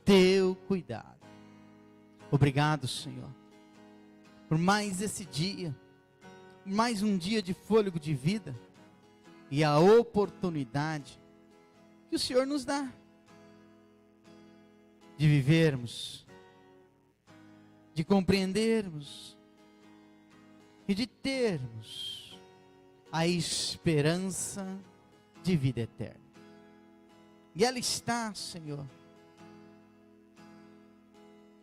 teu cuidado. Obrigado, Senhor, por mais esse dia, mais um dia de fôlego de vida e a oportunidade que o Senhor nos dá de vivermos, de compreendermos e de termos a esperança de vida eterna. E ela está, Senhor,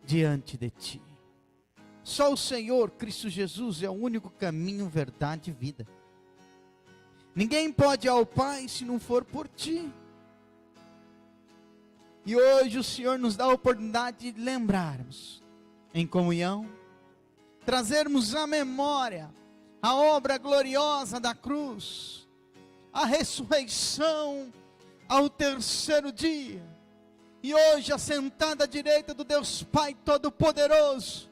diante de Ti. Só o Senhor, Cristo Jesus, é o único caminho, verdade e vida. Ninguém pode ir ao Pai se não for por Ti. E hoje o Senhor nos dá a oportunidade de lembrarmos, em comunhão, trazermos à memória a obra gloriosa da cruz, a ressurreição ao terceiro dia, e hoje assentada à direita do Deus Pai Todo-Poderoso,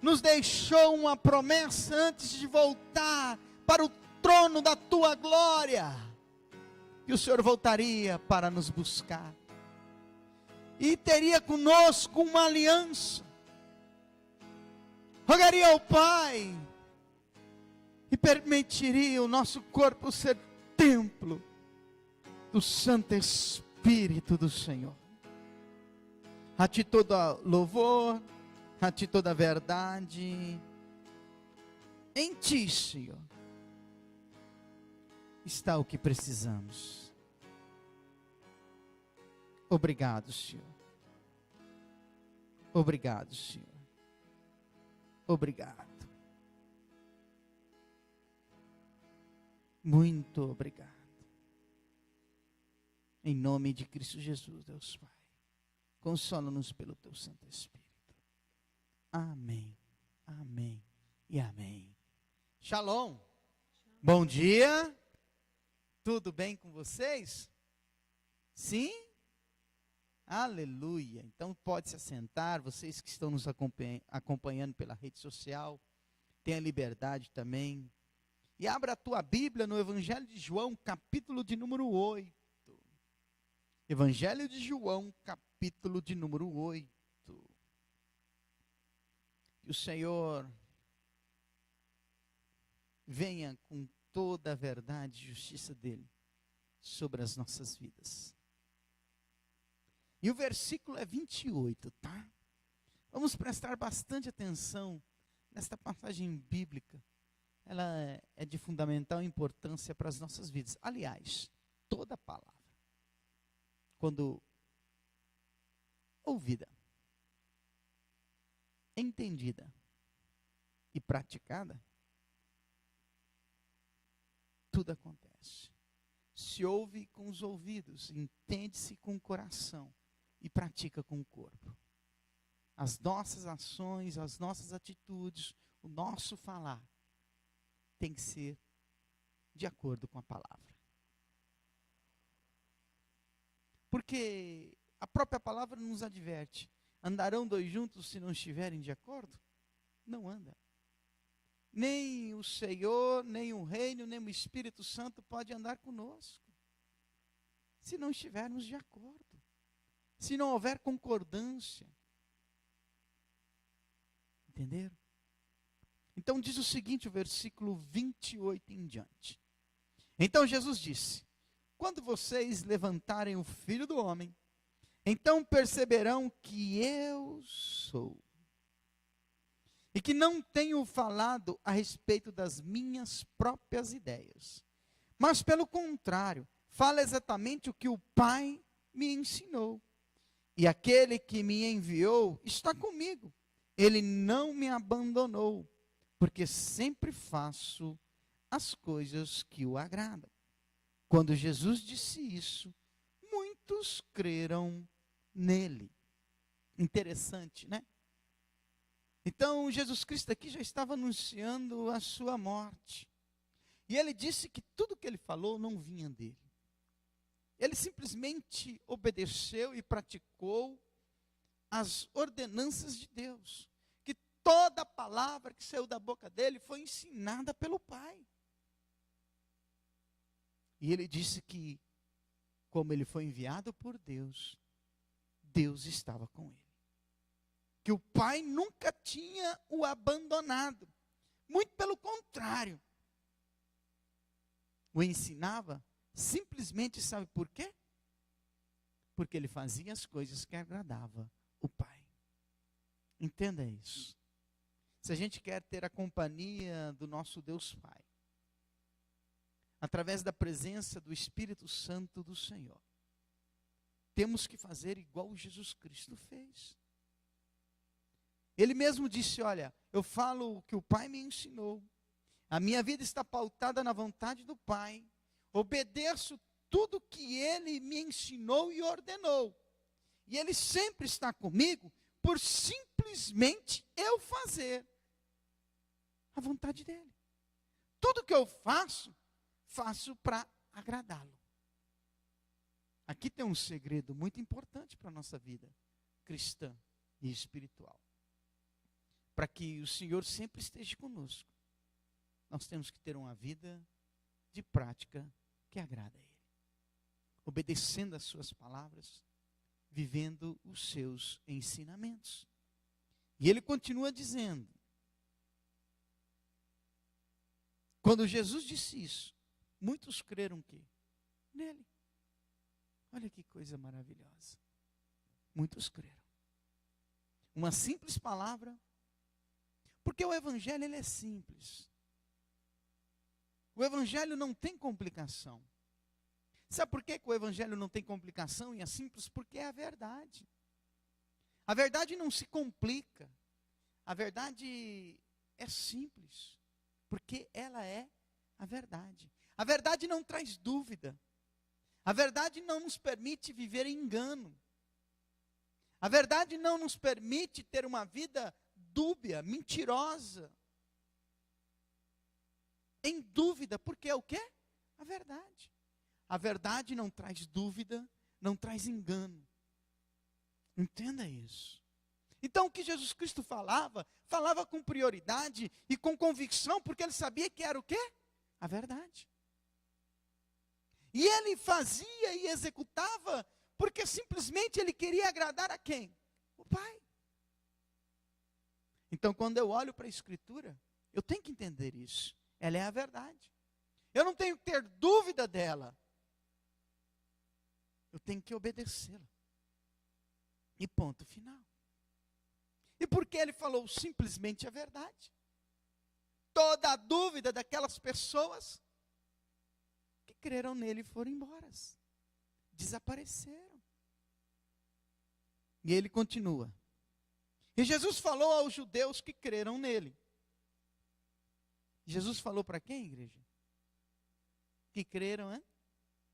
nos deixou uma promessa antes de voltar para o trono da Tua glória, que o Senhor voltaria para nos buscar, e teria conosco uma aliança, rogaria ao Pai, e permitiria o nosso corpo ser templo do Santo Espírito do Senhor. A Ti todo louvor, a Ti toda verdade, em Ti, Senhor, está o que precisamos. Obrigado, Senhor. Obrigado, Senhor. Obrigado. Muito obrigado. Em nome de Cristo Jesus, Deus Pai, consola-nos pelo Teu Santo Espírito. Amém, amém e amém. Shalom. Bom dia. Tudo bem com vocês? Sim? Aleluia. Então pode se assentar, vocês que estão nos acompanhando pela rede social, tenha liberdade também. E abra a tua Bíblia no Evangelho de João, capítulo de número 8. Evangelho de João, capítulo de número 8. Que o Senhor venha com toda a verdade e justiça dEle sobre as nossas vidas. E o versículo é 28, tá? Vamos prestar bastante atenção nesta passagem bíblica. Ela é de fundamental importância para as nossas vidas. Aliás, toda palavra, quando ouvida, entendida e praticada, tudo acontece. Se ouve com os ouvidos, entende-se com o coração e pratica com o corpo. As nossas ações, as nossas atitudes, o nosso falar tem que ser de acordo com a palavra. Porque a própria palavra nos adverte. Andarão dois juntos se não estiverem de acordo? Não anda. Nem o Senhor, nem o Reino, nem o Espírito Santo pode andar conosco, se não estivermos de acordo. Se não houver concordância. Entenderam? Então diz o seguinte, o versículo 28 em diante. Então Jesus disse: quando vocês levantarem o Filho do Homem, então perceberão que eu sou. E que não tenho falado a respeito das minhas próprias ideias. Mas pelo contrário, falo exatamente o que o Pai me ensinou. E aquele que me enviou está comigo. Ele não me abandonou, porque sempre faço as coisas que o agradam. Quando Jesus disse isso, muitos creram nele. Interessante, né? Então, Jesus Cristo aqui já estava anunciando a sua morte. E ele disse que tudo que ele falou não vinha dele. Ele simplesmente obedeceu e praticou as ordenanças de Deus. Que toda palavra que saiu da boca dele foi ensinada pelo Pai. E ele disse que, como ele foi enviado por Deus, Deus estava com ele. Que o pai nunca tinha o abandonado. Muito pelo contrário. O ensinava simplesmente, sabe por quê? Porque ele fazia as coisas que agradavam o pai. Entenda isso. Se a gente quer ter a companhia do nosso Deus Pai, através da presença do Espírito Santo do Senhor, temos que fazer igual Jesus Cristo fez. Ele mesmo disse, olha, eu falo o que o Pai me ensinou, a minha vida está pautada na vontade do Pai, obedeço tudo que Ele me ensinou e ordenou, e Ele sempre está comigo, por simplesmente eu fazer a vontade dEle. Tudo que eu faço para agradá-lo. Aqui tem um segredo muito importante para a nossa vida cristã e espiritual. Para que o Senhor sempre esteja conosco, nós temos que ter uma vida de prática que agrada a Ele. Obedecendo as suas palavras, vivendo os seus ensinamentos. E Ele continua dizendo, quando Jesus disse isso, muitos creram que nele. Olha que coisa maravilhosa. Muitos creram. Uma simples palavra, porque o evangelho ele é simples. O evangelho não tem complicação. Sabe por que o evangelho não tem complicação e é simples? Porque é a verdade. A verdade não se complica. A verdade é simples. Porque ela é a verdade. A verdade não traz dúvida. A verdade não nos permite viver em engano. A verdade não nos permite ter uma vida dúbia, mentirosa. Em dúvida, porque é o quê? A verdade. A verdade não traz dúvida, não traz engano. Entenda isso. Então o que Jesus Cristo falava com prioridade e com convicção, porque ele sabia que era o quê? A verdade. E ele fazia e executava, porque simplesmente ele queria agradar a quem? O Pai. Então quando eu olho para a Escritura, eu tenho que entender isso. Ela é a verdade. Eu não tenho que ter dúvida dela. Eu tenho que obedecê-la. E ponto final. E por que ele falou simplesmente a verdade? Toda a dúvida daquelas pessoas que creram nele foram embora. Desapareceram. E ele continua. E Jesus falou aos judeus que creram nele. Jesus falou para quem, igreja? Que creram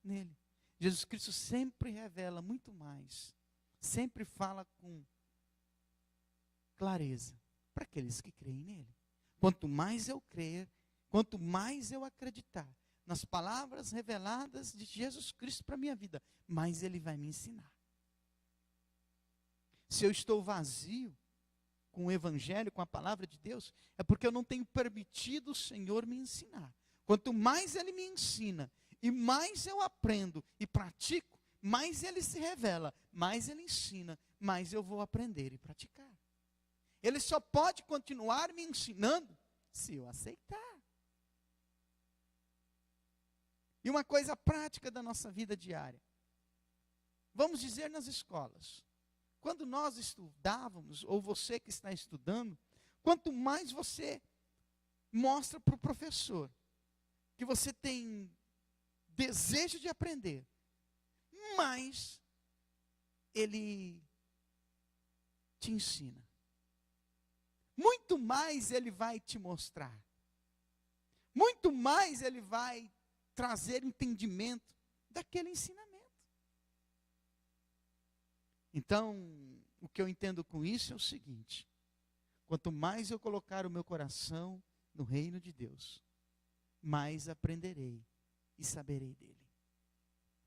nele. Jesus Cristo sempre revela muito mais. Sempre fala com clareza para aqueles que creem nele. Quanto mais eu crer, quanto mais eu acreditar nas palavras reveladas de Jesus Cristo para a minha vida, mais ele vai me ensinar. Se eu estou vazio com o evangelho, com a palavra de Deus, é porque eu não tenho permitido o Senhor me ensinar. Quanto mais ele me ensina, e mais eu aprendo e pratico, mais ele se revela, mais ele ensina, mais eu vou aprender e praticar. Ele só pode continuar me ensinando se eu aceitar. E uma coisa prática da nossa vida diária. Vamos dizer nas escolas. Quando nós estudávamos, ou você que está estudando, quanto mais você mostra para o professor que você tem desejo de aprender, mais ele te ensina. Muito mais ele vai te mostrar. Muito mais ele vai trazer entendimento daquele ensinamento. Então, o que eu entendo com isso é o seguinte: quanto mais eu colocar o meu coração no reino de Deus, mais aprenderei e saberei dele.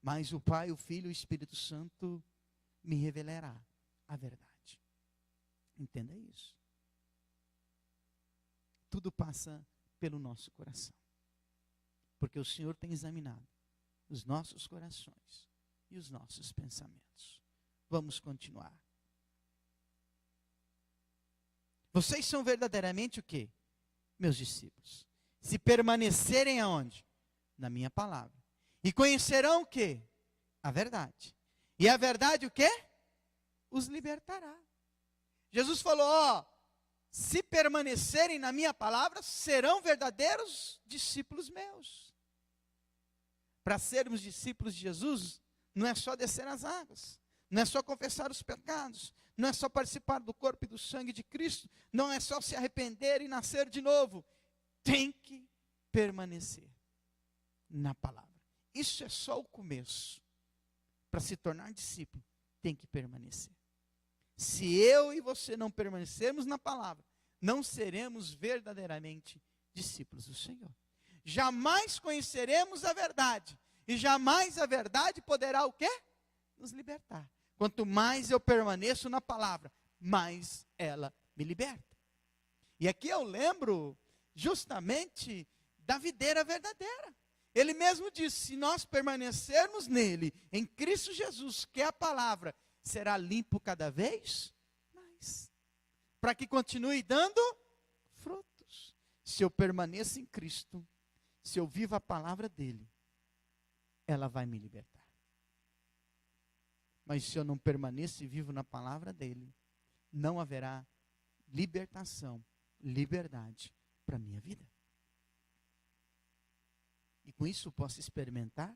Mais o Pai, o Filho e o Espírito Santo me revelará a verdade. Entenda isso. Tudo passa pelo nosso coração. Porque o Senhor tem examinado os nossos corações e os nossos pensamentos. Vamos continuar. Vocês são verdadeiramente o quê? Meus discípulos. Se permanecerem aonde? Na minha palavra. E conhecerão o quê? A verdade. E a verdade o quê? Os libertará. Jesus falou, se permanecerem na minha palavra, serão verdadeiros discípulos meus. Para sermos discípulos de Jesus, não é só descer as águas, não é só confessar os pecados, não é só participar do corpo e do sangue de Cristo, não é só se arrepender e nascer de novo. Tem que permanecer na palavra. Isso é só o começo. Para se tornar discípulo, tem que permanecer. Se eu e você não permanecermos na palavra, não seremos verdadeiramente discípulos do Senhor. Jamais conheceremos a verdade. E jamais a verdade poderá o quê? Nos libertar. Quanto mais eu permaneço na palavra, mais ela me liberta. E aqui eu lembro justamente da videira verdadeira. Ele mesmo disse, se nós permanecermos nele, em Cristo Jesus, que é a palavra, será limpo cada vez mais. Para que continue dando frutos. Se eu permaneço em Cristo, se eu vivo a palavra dele, ela vai me libertar. Mas se eu não permaneço e vivo na palavra dele, não haverá libertação, liberdade para a minha vida. E com isso eu posso experimentar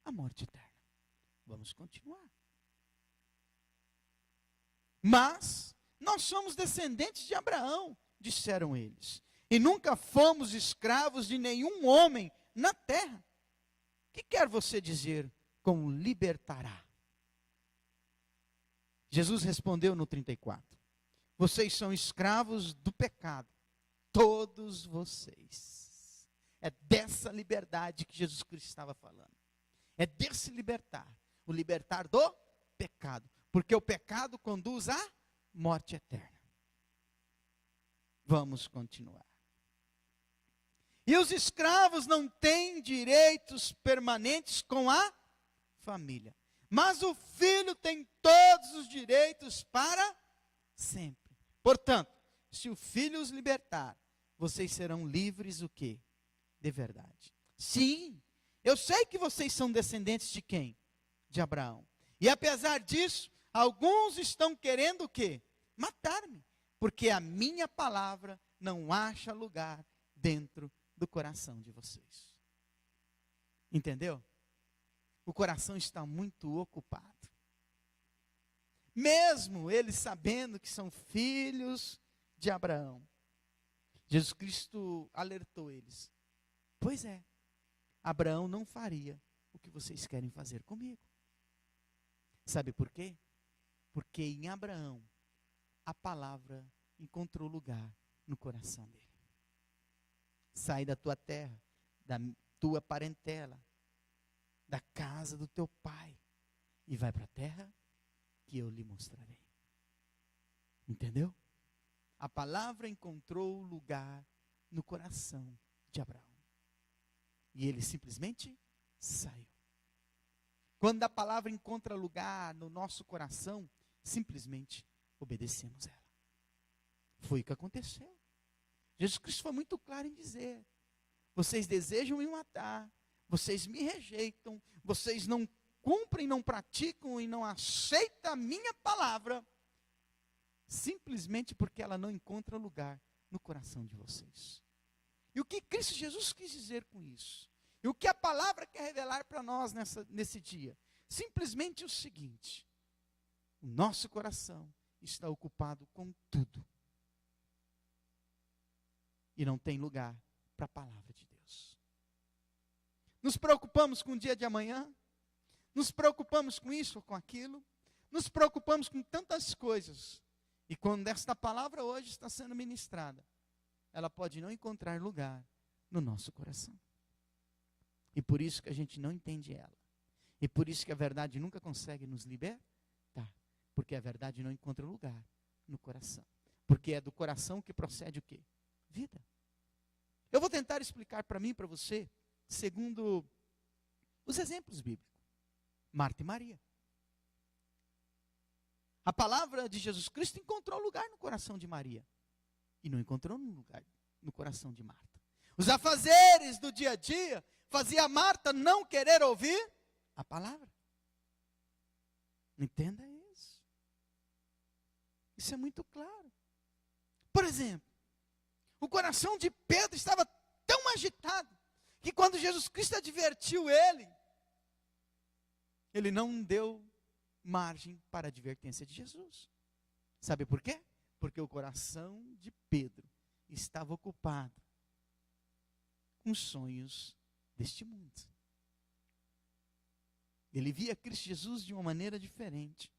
a morte eterna. Vamos continuar. Mas nós somos descendentes de Abraão, disseram eles, e nunca fomos escravos de nenhum homem na terra. O que quer você dizer com libertará? Jesus respondeu no 34, vocês são escravos do pecado, todos vocês. É dessa liberdade que Jesus Cristo estava falando. É desse libertar, o libertar do pecado, porque o pecado conduz à morte eterna. Vamos continuar. E os escravos não têm direitos permanentes com a família, mas o filho tem todos os direitos para sempre. Portanto, se o filho os libertar, vocês serão livres o quê? De verdade. Sim, eu sei que vocês são descendentes de quem? De Abraão. E apesar disso, alguns estão querendo o quê? Matar-me, porque a minha palavra não acha lugar dentro do coração de vocês. Entendeu? O coração está muito ocupado. Mesmo eles sabendo que são filhos de Abraão, Jesus Cristo alertou eles. Pois é, Abraão não faria o que vocês querem fazer comigo. Sabe por quê? Porque em Abraão, a palavra encontrou lugar no coração dele. Sai da tua terra, da tua parentela, da casa do teu pai, e vai para a terra que eu lhe mostrarei. Entendeu? A palavra encontrou lugar no coração de Abraão. E ele simplesmente saiu. Quando a palavra encontra lugar no nosso coração, simplesmente obedecemos ela. Foi o que aconteceu. Jesus Cristo foi muito claro em dizer, vocês desejam me matar, vocês me rejeitam, vocês não cumprem, não praticam e não aceitam a minha palavra, simplesmente porque ela não encontra lugar no coração de vocês. E o que Cristo Jesus quis dizer com isso? E o que a palavra quer revelar para nós nesse dia? Simplesmente o seguinte: o nosso coração está ocupado com tudo. E não tem lugar para a palavra de Deus. Nos preocupamos com o dia de amanhã, nos preocupamos com isso ou com aquilo, nos preocupamos com tantas coisas. E quando esta palavra hoje está sendo ministrada, ela pode não encontrar lugar no nosso coração. E por isso que a gente não entende ela. E por isso que a verdade nunca consegue nos libertar. Porque a verdade não encontra lugar no coração. Porque é do coração que procede o quê? Vida. Eu vou tentar explicar para mim e para você, segundo os exemplos bíblicos. Marta e Maria. A palavra de Jesus Cristo encontrou lugar no coração de Maria. E não encontrou lugar no coração de Marta. Os afazeres do dia a dia fazia Marta não querer ouvir a palavra. Entenda isso. Isso é muito claro. Por exemplo, o coração de Pedro estava tão agitado que quando Jesus Cristo advertiu ele não deu margem para a advertência de Jesus. Sabe por quê? Porque o coração de Pedro estava ocupado com os sonhos deste mundo. Ele via Cristo Jesus de uma maneira diferente,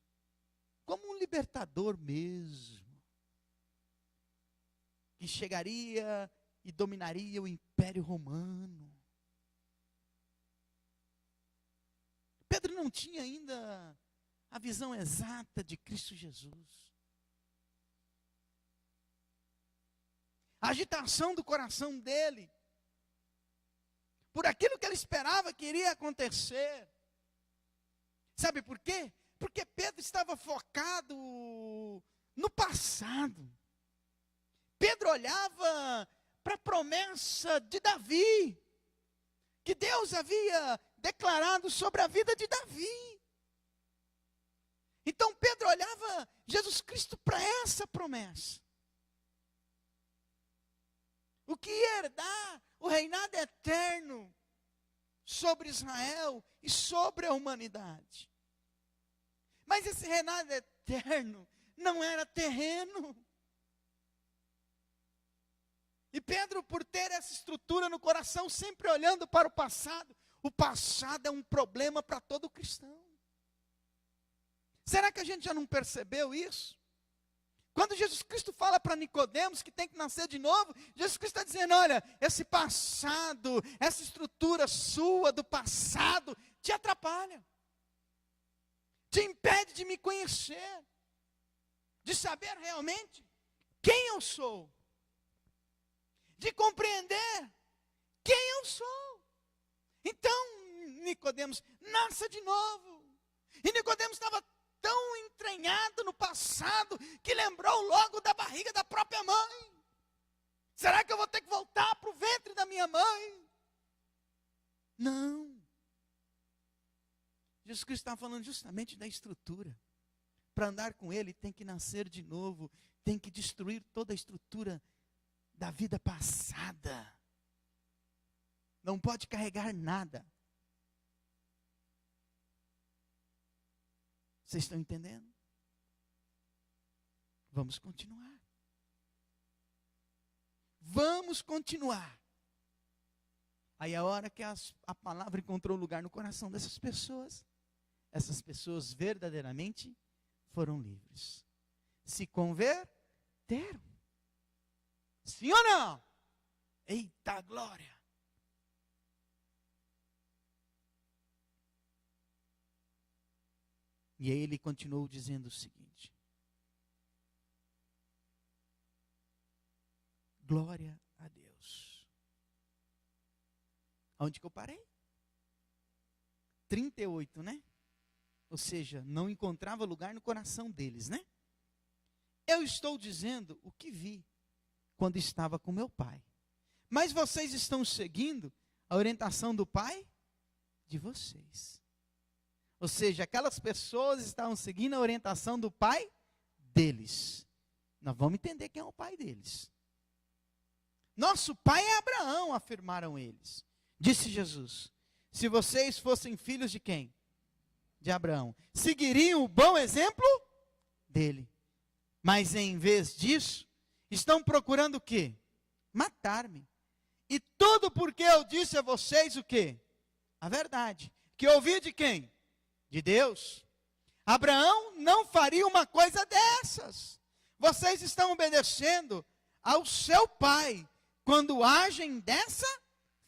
como um libertador mesmo, que chegaria e dominaria o Império Romano. Pedro não tinha ainda a visão exata de Cristo Jesus. A agitação do coração dele, por aquilo que ele esperava que iria acontecer. Sabe por quê? Porque Pedro estava focado no passado. Pedro olhava para a promessa de Davi, que Deus havia declarado sobre a vida de Davi. Então Pedro olhava Jesus Cristo para essa promessa. O que ia herdar o reinado eterno sobre Israel e sobre a humanidade. Mas esse reinado eterno não era terreno. E Pedro, por ter essa estrutura no coração, sempre olhando para o passado é um problema para todo cristão. Será que a gente já não percebeu isso? Quando Jesus Cristo fala para Nicodemos que tem que nascer de novo, Jesus Cristo está dizendo, olha, esse passado, essa estrutura sua do passado, te atrapalha. Te impede de me conhecer, de saber realmente quem eu sou, de compreender quem eu sou. Então, Nicodemos, nasça de novo. E Nicodemos estava tão entranhado no passado, que lembrou logo da barriga da própria mãe. Será que eu vou ter que voltar para o ventre da minha mãe? Não. Jesus Cristo estava falando justamente da estrutura. Para andar com Ele, tem que nascer de novo, tem que destruir toda a estrutura da vida passada. Não pode carregar nada. Vocês estão entendendo? Vamos continuar. Vamos continuar. Aí a hora que a palavra encontrou lugar no coração dessas pessoas, essas pessoas verdadeiramente foram livres. Se converteram. Sim ou não? Eita glória! E aí ele continuou dizendo o seguinte: glória a Deus. Onde que eu parei? 38, né? Ou seja, não encontrava lugar no coração deles, né? Eu estou dizendo o que vi quando estava com meu pai. Mas vocês estão seguindo a orientação do pai de vocês. Ou seja, aquelas pessoas estavam seguindo a orientação do pai deles. Nós vamos entender quem é o pai deles. Nosso pai é Abraão, afirmaram eles. Disse Jesus: se vocês fossem filhos de quem? De Abraão. Seguiriam o bom exemplo dele. Mas em vez disso, estão procurando o quê? Matar-me. E tudo porque eu disse a vocês o quê? A verdade. Que ouvi de quem? De Deus. Abraão não faria uma coisa dessas. Vocês estão obedecendo ao seu pai quando agem dessa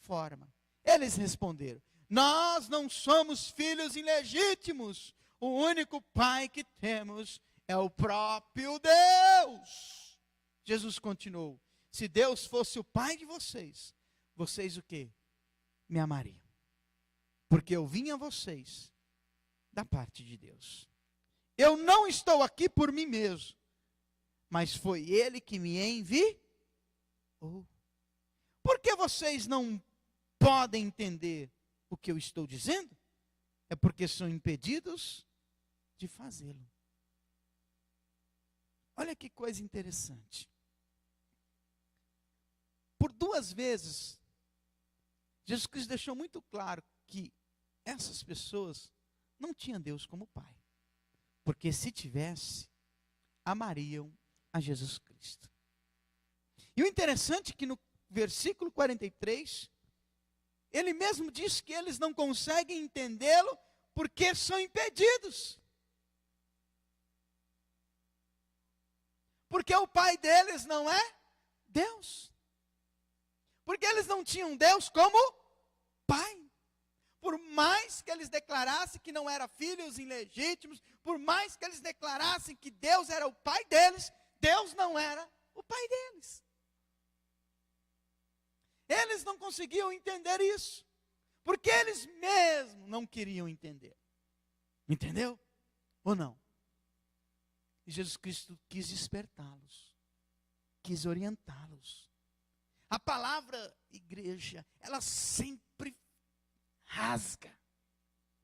forma. Eles responderam: nós não somos filhos ilegítimos. O único pai que temos é o próprio Deus. Jesus continuou: se Deus fosse o pai de vocês, vocês o quê? Me amariam. Porque eu vim a vocês da parte de Deus. Eu não estou aqui por mim mesmo, mas foi ele que me enviou. Por que vocês não podem entender o que eu estou dizendo? É porque são impedidos de fazê-lo. Olha que coisa interessante. Por 2 vezes, Jesus Cristo deixou muito claro que essas pessoas não tinham Deus como Pai. Porque se tivesse, amariam a Jesus Cristo. E o interessante é que no versículo 43, ele mesmo diz que eles não conseguem entendê-lo porque são impedidos. Porque o pai deles não é Deus. Porque eles não tinham Deus como pai. Por mais que eles declarassem que não eram filhos ilegítimos, por mais que eles declarassem que Deus era o pai deles, Deus não era o pai deles. Eles não conseguiam entender isso, porque eles mesmos não queriam entender. Entendeu? Ou não? E Jesus Cristo quis despertá-los, quis orientá-los. A palavra igreja, ela sempre rasga,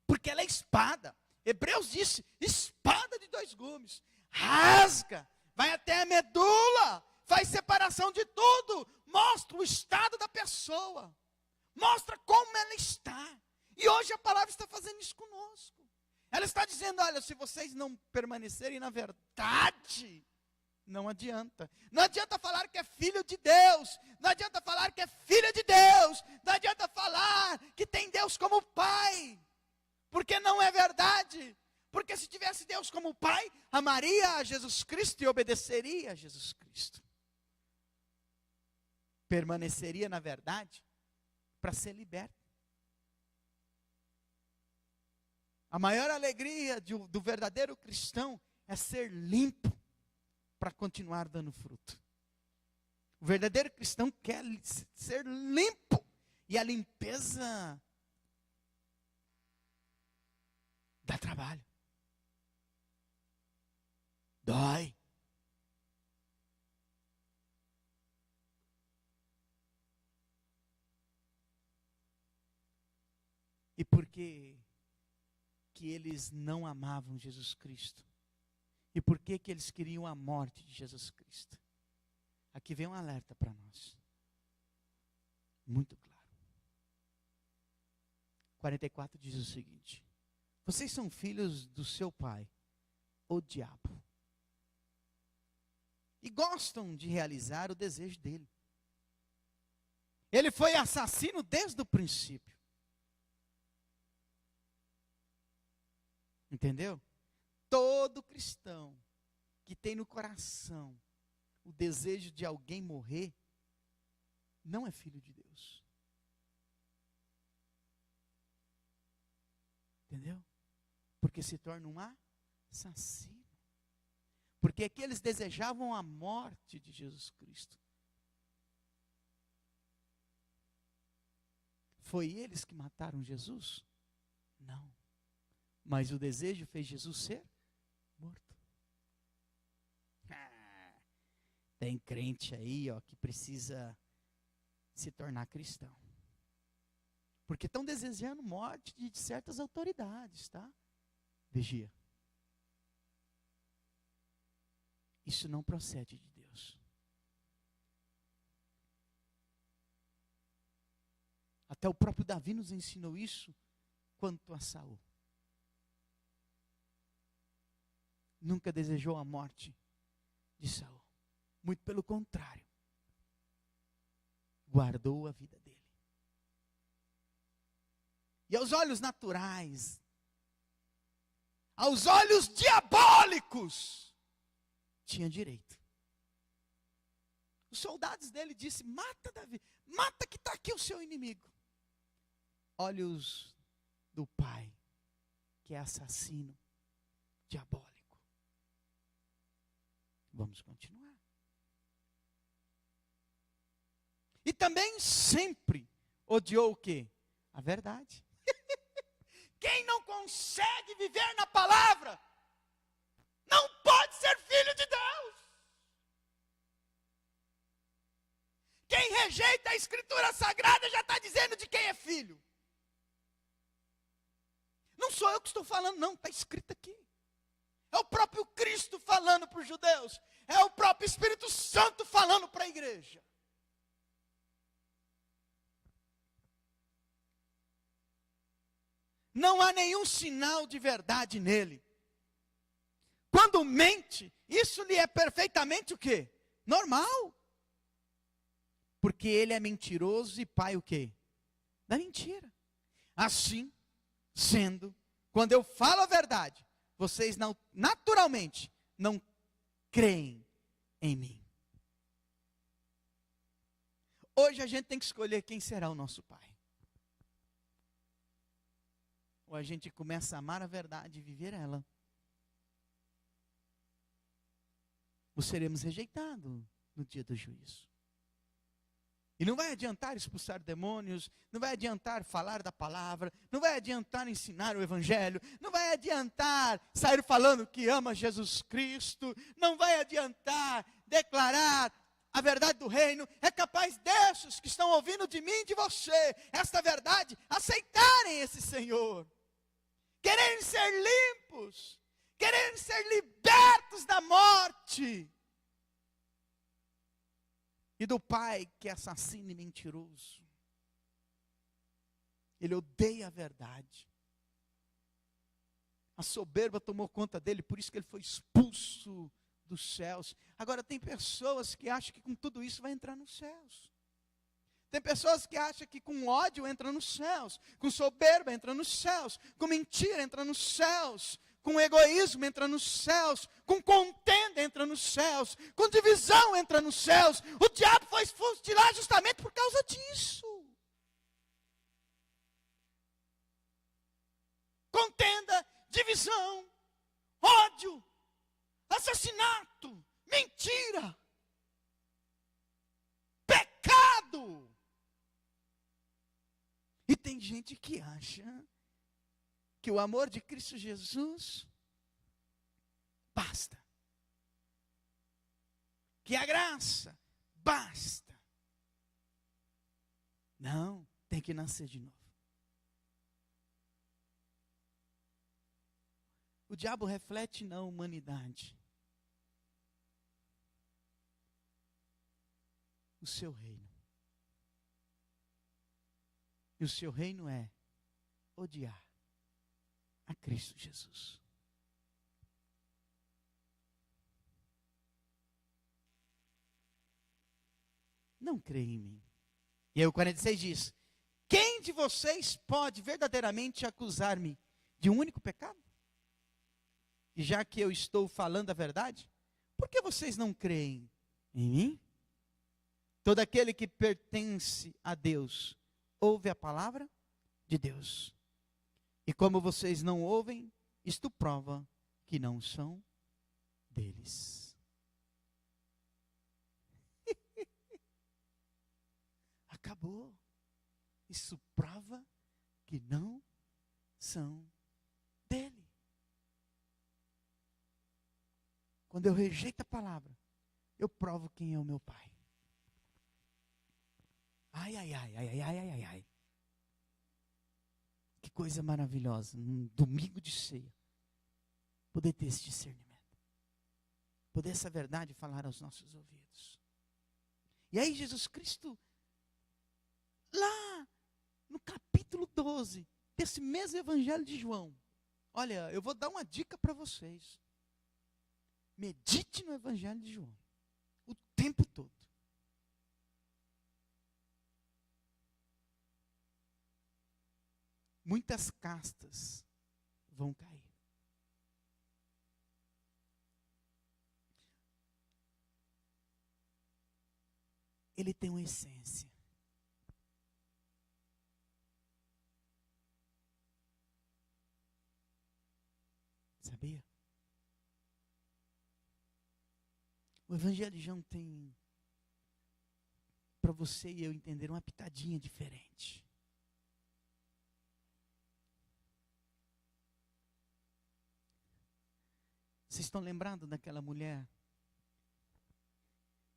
porque ela é espada. Hebreus disse, espada de 2 gumes, rasga, vai até a medula, faz separação de tudo, mostra o estado da pessoa, mostra como ela está. E hoje a palavra está fazendo isso conosco. Ela está dizendo, olha, se vocês não permanecerem na verdade, não adianta. Não adianta falar que é filho de Deus. Não adianta falar que é filha de Deus. Não adianta falar que tem Deus como pai. Porque não é verdade. Porque se tivesse Deus como pai, amaria a Jesus Cristo e obedeceria a Jesus Cristo. Permaneceria na verdade para ser liberto. A maior alegria do verdadeiro cristão é ser limpo para continuar dando fruto. O verdadeiro cristão quer ser limpo. E a limpeza dá trabalho. Dói. E por que eles não amavam Jesus Cristo? E por que eles queriam a morte de Jesus Cristo? Aqui vem um alerta para nós. Muito claro. 44 diz o seguinte: vocês são filhos do seu pai, o diabo. E gostam de realizar o desejo dele. Ele foi assassino desde o princípio. Entendeu? Todo cristão que tem no coração o desejo de alguém morrer, não é filho de Deus. Entendeu? Porque se torna um assassino. Porque aqui eles desejavam a morte de Jesus Cristo. Foi eles que mataram Jesus? Não. Mas o desejo fez Jesus ser morto. Tem crente aí, ó, que precisa se tornar cristão. Porque estão desejando morte de certas autoridades, tá? Vigia. Isso não procede de Deus. Até o próprio Davi nos ensinou isso quanto a Saul. Nunca desejou a morte de Saul. Muito pelo contrário. Guardou a vida dele. E aos olhos naturais, aos olhos diabólicos, tinha direito. Os soldados dele disseram, mata Davi, mata que está aqui o seu inimigo. Olhos do pai, que é assassino, diabólico. Vamos continuar. E também sempre odiou o quê? A verdade. Quem não consegue viver na palavra, ser filho de Deus. Quem rejeita a Escritura Sagrada já está dizendo de quem é filho. Não sou eu que estou falando, não, está escrito aqui. É o próprio Cristo falando para os judeus. É o próprio Espírito Santo falando para a igreja. Não há nenhum sinal de verdade nele. Quando mente, isso lhe é perfeitamente o quê? Normal. Porque ele é mentiroso e pai o quê? Da mentira. Assim, sendo, quando eu falo a verdade, vocês não, naturalmente não creem em mim. Hoje a gente tem que escolher quem será o nosso pai. Ou a gente começa a amar a verdade e viver ela, ou seremos rejeitados no dia do juízo. E não vai adiantar expulsar demônios, não vai adiantar falar da palavra, não vai adiantar ensinar o evangelho, não vai adiantar sair falando que ama Jesus Cristo, não vai adiantar declarar a verdade do reino. É capaz desses que estão ouvindo de mim e de você esta verdade, aceitarem esse Senhor, quererem ser limpos, quererem ser libertos da morte e do pai que é assassino e mentiroso. Ele odeia a verdade. A soberba tomou conta dele, por isso que ele foi expulso dos céus. Agora tem pessoas que acham que com tudo isso vai entrar nos céus. Tem pessoas que acham que com ódio entra nos céus, com soberba entra nos céus, com mentira entra nos céus, com egoísmo entra nos céus, com contenda entra nos céus, com divisão entra nos céus. O diabo foi expulso de lá justamente por causa disso. Contenda, divisão, ódio, assassinato, mentira, pecado. E tem gente que acha que o amor de Cristo Jesus basta. Que a graça basta. Não, tem que nascer de novo. O diabo reflete na humanidade o seu reino. E o seu reino é odiar a Cristo Jesus. Não creia em mim. E aí o 46 diz: quem de vocês pode verdadeiramente acusar-me de um único pecado? E já que eu estou falando a verdade, por que vocês não creem em mim? Todo aquele que pertence a Deus ouve a palavra de Deus. E como vocês não ouvem, isto prova que não são deles. Acabou. Isso prova que não são dele. Quando eu rejeito a palavra, eu provo quem é o meu pai. Ai, ai, ai, ai, ai, ai, ai, ai. Que coisa maravilhosa, num domingo de ceia, poder ter esse discernimento. Poder essa verdade falar aos nossos ouvidos. E aí Jesus Cristo, lá no capítulo 12, desse mesmo evangelho de João, olha, eu vou dar uma dica para vocês. Medite no evangelho de João, o tempo todo. Muitas castas vão cair. Ele tem uma essência. Sabia? O Evangelho de João tem, para você e eu entender, uma pitadinha diferente. Vocês estão lembrando daquela mulher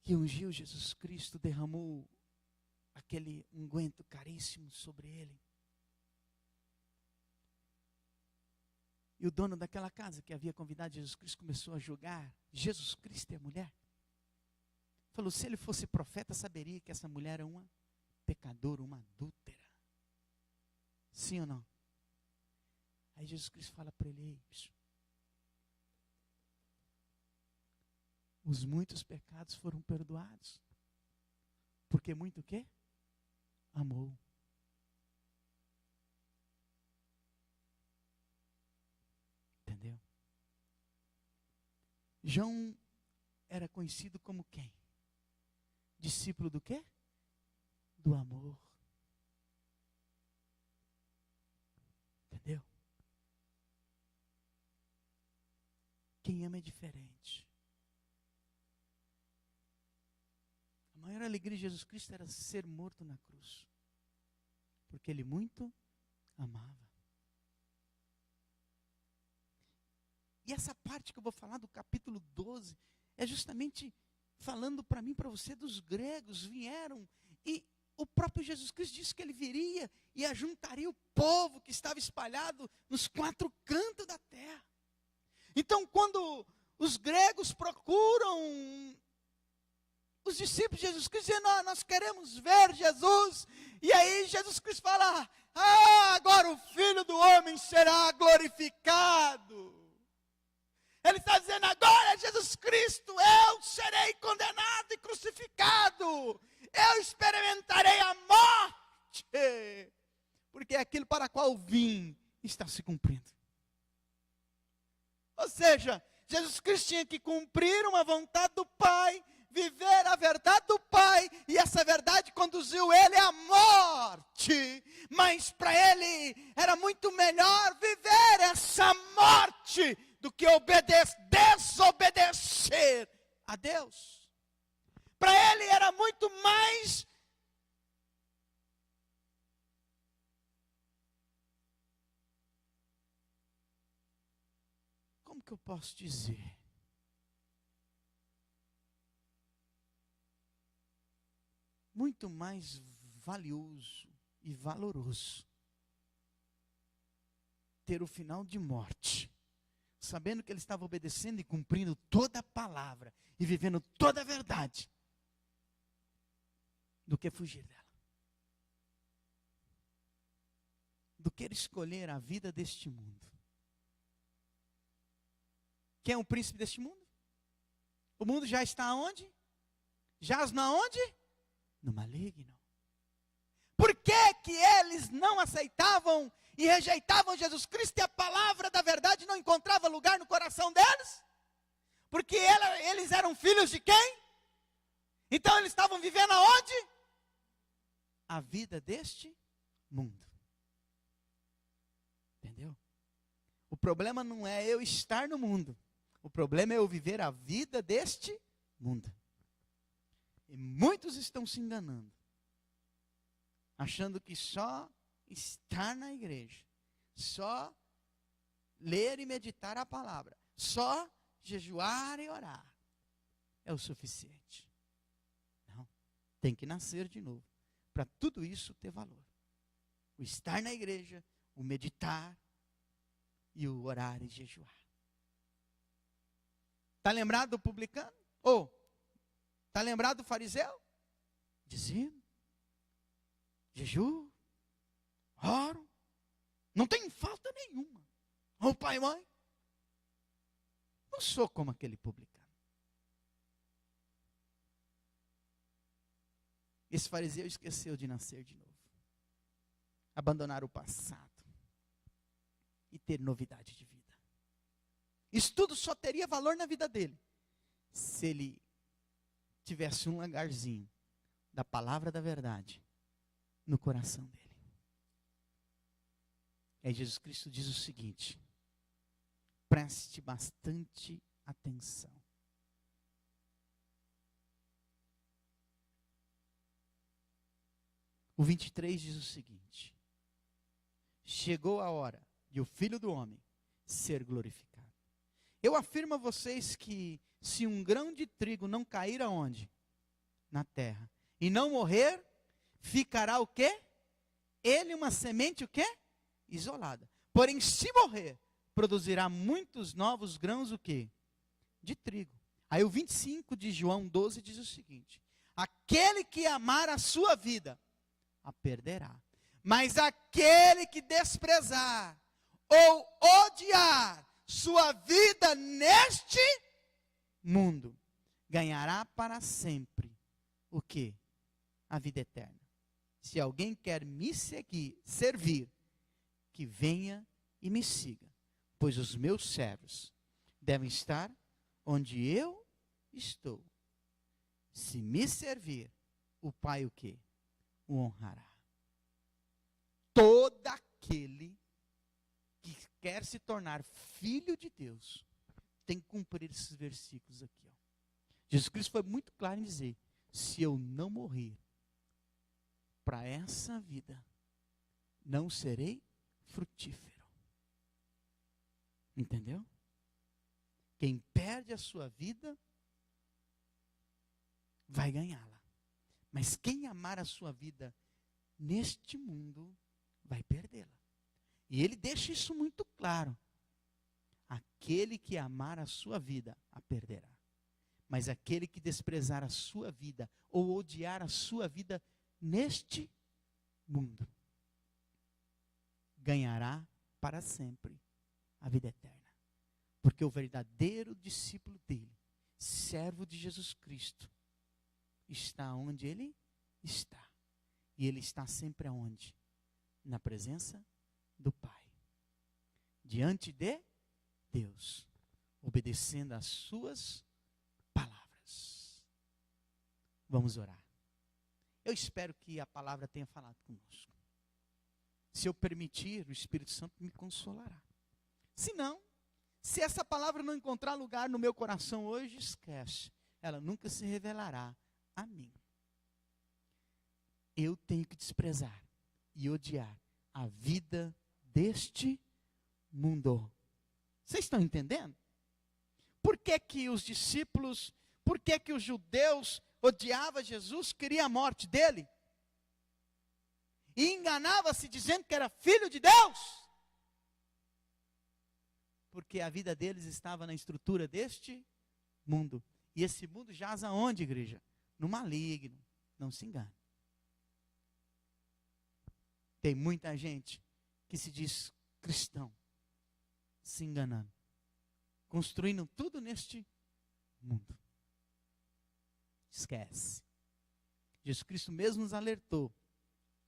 que ungiu Jesus Cristo, derramou aquele unguento caríssimo sobre ele? E o dono daquela casa que havia convidado Jesus Cristo começou a julgar Jesus Cristo e a mulher. Falou, se ele fosse profeta, saberia que essa mulher é uma pecadora, uma adúltera. Sim ou não? Aí Jesus Cristo fala para ele, os muitos pecados foram perdoados. Porque muito o quê? Amou. Entendeu? João era conhecido como quem? Discípulo do quê? Do amor. Entendeu? Quem ama é diferente. A maior alegria de Jesus Cristo era ser morto na cruz. Porque ele muito amava. E essa parte que eu vou falar do capítulo 12 é justamente falando para mim, para você, dos gregos vieram e o próprio Jesus Cristo disse que ele viria e ajuntaria o povo que estava espalhado nos 4 cantos da terra. Então, quando os gregos procuram os discípulos de Jesus Cristo, dizendo, nós queremos ver Jesus, e aí Jesus Cristo fala, agora o Filho do Homem será glorificado. Ele está dizendo, agora Jesus Cristo, eu serei condenado e crucificado. Eu experimentarei a morte. Porque aquilo para qual vim está se cumprindo. Ou seja, Jesus Cristo tinha que cumprir uma vontade do Pai, viver a verdade do Pai, e essa verdade conduziu ele à morte. Mas para ele era muito melhor viver essa morte do que desobedecer a Deus. Para ele era muito mais como que eu posso dizer? Muito mais valioso e valoroso ter o final de morte, sabendo que ele estava obedecendo e cumprindo toda a palavra e vivendo toda a verdade, do que fugir dela. Do que escolher a vida deste mundo. Quem é o príncipe deste mundo? O mundo já está onde? Jaz na onde? No maligno. Por que que eles não aceitavam e rejeitavam Jesus Cristo e a palavra da verdade não encontrava lugar no coração deles? Porque eles eram filhos de quem? Então eles estavam vivendo aonde? A vida deste mundo. Entendeu? O problema não é eu estar no mundo. O problema é eu viver a vida deste mundo. E muitos estão se enganando, achando que só estar na igreja, só ler e meditar a palavra, só jejuar e orar é o suficiente. Não, tem que nascer de novo, para tudo isso ter valor. O estar na igreja, o meditar e o orar e jejuar. Está lembrado do publicano? Está lembrado do fariseu? Dizimo, jejum, oro, não tem falta nenhuma. Pai e mãe, não sou como aquele publicano. Esse fariseu esqueceu de nascer de novo, abandonar o passado e ter novidade de vida. Isso tudo só teria valor na vida dele se ele tivesse um lugarzinho da palavra da verdade no coração dele. Aí Jesus Cristo diz o seguinte: preste bastante atenção. O 23 diz o seguinte: chegou a hora de o Filho do Homem ser glorificado. Eu afirmo a vocês que se um grão de trigo não cair aonde? Na terra. E não morrer, ficará o quê? Ele uma semente o quê? Isolada. Porém, se morrer, produzirá muitos novos grãos o quê? De trigo. Aí o 25 de João 12 diz o seguinte: aquele que amar a sua vida, a perderá. Mas aquele que desprezar ou odiar sua vida neste mundo, ganhará para sempre o quê? A vida eterna. Se alguém quer me servir, que venha e me siga, pois os meus servos devem estar onde eu estou. Se me servir, o Pai o quê? O honrará. Todo aquele que quer se tornar filho de Deus tem que cumprir esses versículos aqui. Ó. Jesus Cristo foi muito claro em dizer: se eu não morrer para essa vida, não serei frutífero. Entendeu? Quem perde a sua vida, vai ganhá-la. Mas quem amar a sua vida neste mundo, vai perdê-la. E ele deixa isso muito claro. Aquele que amar a sua vida, a perderá. Mas aquele que desprezar a sua vida, ou odiar a sua vida neste mundo, ganhará para sempre a vida eterna. Porque o verdadeiro discípulo dele, servo de Jesus Cristo, está onde ele está. E ele está sempre aonde? Na presença do Pai. Diante de Deus. Obedecendo às suas palavras. Vamos orar. Eu espero que a palavra tenha falado conosco. Se eu permitir, o Espírito Santo me consolará. Se não, se essa palavra não encontrar lugar no meu coração hoje, esquece. Ela nunca se revelará a mim. Eu tenho que desprezar e odiar a vida deste mundo. Vocês estão entendendo? Por que que os discípulos, por que que os judeus odiavam Jesus, queriam a morte dele? E enganava-se dizendo que era filho de Deus? Porque a vida deles estava na estrutura deste mundo. E esse mundo jaz aonde, igreja? No maligno. Não se engane. Tem muita gente que se diz cristão, se enganando, construindo tudo neste mundo. Esquece. Jesus Cristo mesmo nos alertou.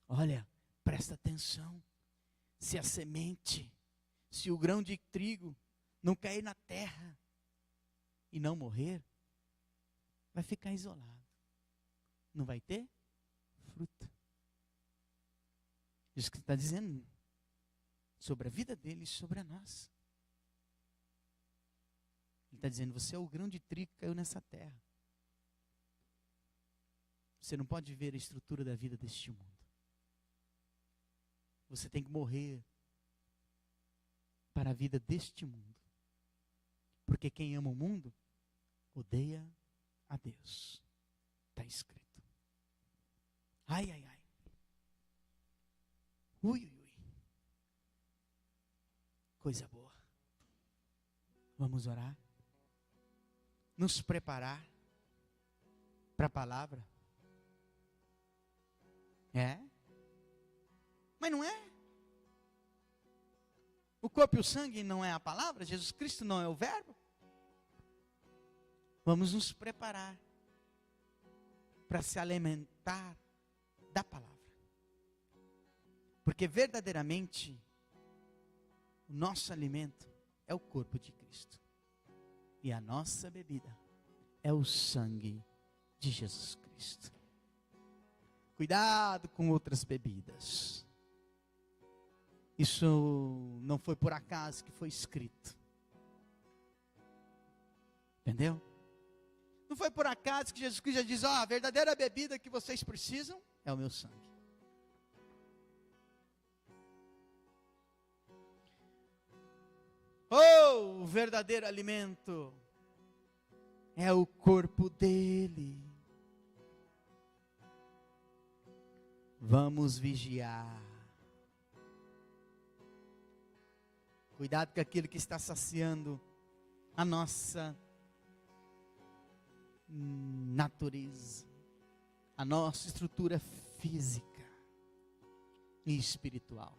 Olha, presta atenção. Se a semente, se o grão de trigo não cair na terra e não morrer, vai ficar isolado. Não vai ter fruto. Isso que está dizendo sobre a vida dele e sobre a nossa. Ele está dizendo: você é o grão de trigo que caiu nessa terra. Você não pode ver a estrutura da vida deste mundo. Você tem que morrer para a vida deste mundo. Porque quem ama o mundo, odeia a Deus. Está escrito. Ai, ai, ai. Ui, ui, ui. Coisa boa. Vamos orar. Nos preparar para a palavra. É? Mas não é? O corpo e o sangue não é a palavra? Jesus Cristo não é o verbo? Vamos nos preparar para se alimentar da palavra. Porque verdadeiramente o nosso alimento é o corpo de Cristo. E a nossa bebida é o sangue de Jesus Cristo. Cuidado com outras bebidas. Isso não foi por acaso que foi escrito. Entendeu? Não foi por acaso que Jesus Cristo já diz: ó, a verdadeira bebida que vocês precisam é o meu sangue. Oh, o verdadeiro alimento é o corpo dele. Vamos vigiar. Cuidado com aquilo que está saciando a nossa natureza, a nossa estrutura física e espiritual.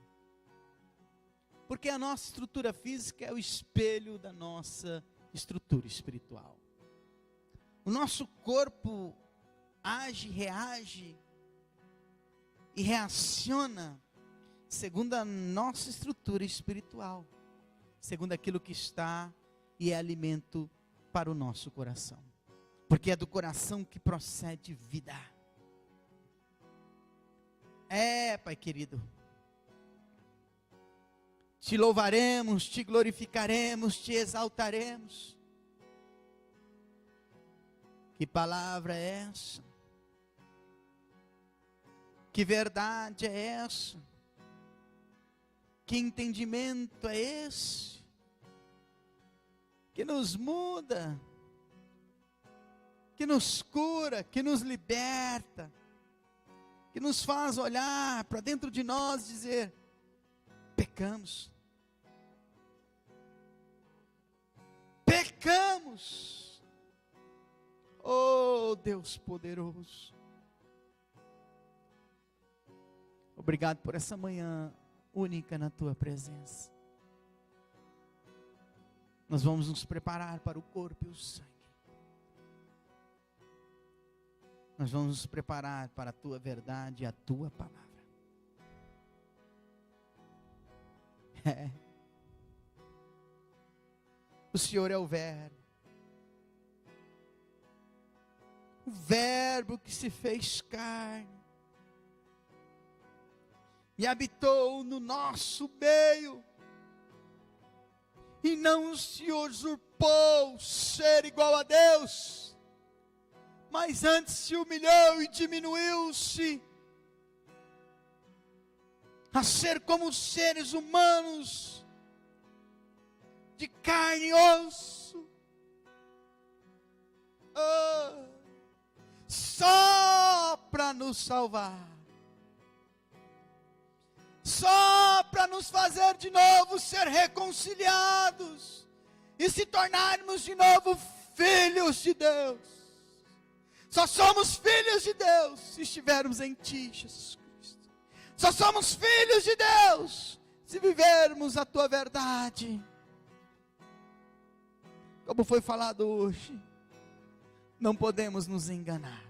Porque a nossa estrutura física é o espelho da nossa estrutura espiritual. O nosso corpo age, reage e reaciona segundo a nossa estrutura espiritual, segundo aquilo que está e é alimento para o nosso coração. Porque é do coração que procede vida. Pai querido, te louvaremos, te glorificaremos, te exaltaremos. Que palavra é essa? Que verdade é essa? Que entendimento é esse? Que nos muda, que nos cura, que nos liberta, que nos faz olhar para dentro de nós e dizer: pecamos. Pecamos. Oh Deus poderoso. Obrigado por essa manhã única na tua presença. Nós vamos nos preparar para o corpo e o sangue. Nós vamos nos preparar para a tua verdade e a tua palavra. O Senhor é o Verbo. O Verbo que se fez carne e habitou no nosso meio, e não se usurpou ser igual a Deus, mas antes se humilhou e diminuiu-se a ser como os seres humanos, de carne e osso. Só para nos salvar, só para nos fazer de novo ser reconciliados e se tornarmos de novo filhos de Deus. Só somos filhos de Deus se estivermos em Ti, Jesus Cristo. Só somos filhos de Deus se vivermos a Tua verdade. Como foi falado hoje, não podemos nos enganar.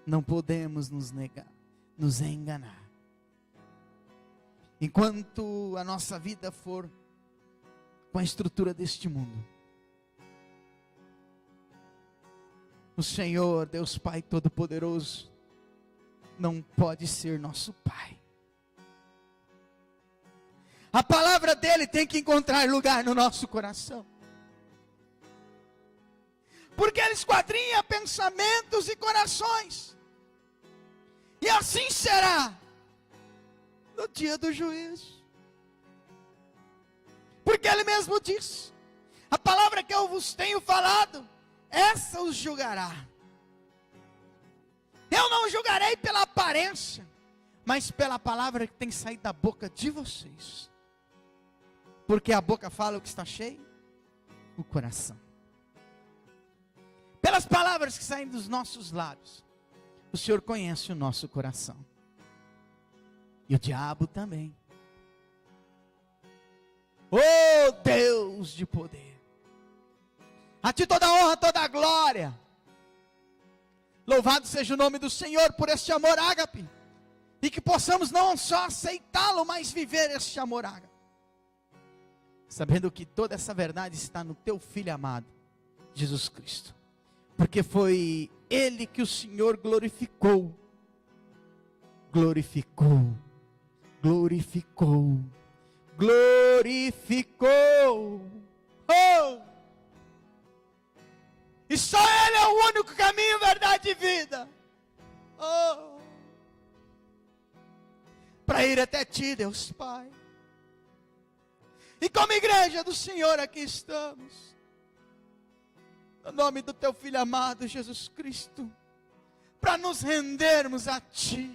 Não podemos nos enganar. Enquanto a nossa vida for com a estrutura deste mundo, o Senhor, Deus Pai Todo-Poderoso, não pode ser nosso Pai. A palavra dele tem que encontrar lugar no nosso coração. Porque ele esquadrinha pensamentos e corações. E assim será no dia do juízo. Porque ele mesmo diz: a palavra que eu vos tenho falado, essa os julgará. Eu não julgarei pela aparência, mas pela palavra que tem saído da boca de vocês. Porque a boca fala o que está cheio, o coração. Pelas palavras que saem dos nossos lábios, o Senhor conhece o nosso coração. E o diabo também. Oh Deus de poder, a Ti toda a honra, toda a glória. Louvado seja o nome do Senhor por este amor ágape. E que possamos não só aceitá-lo, mas viver este amor ágape. Sabendo que toda essa verdade está no Teu Filho amado, Jesus Cristo. Porque foi Ele que o Senhor glorificou. Glorificou. Glorificou. Glorificou. Oh! E só Ele é o único caminho, verdade e vida. Oh! Para ir até Ti, Deus Pai. E como igreja do Senhor aqui estamos. No nome do teu Filho amado Jesus Cristo. Para nos rendermos a Ti.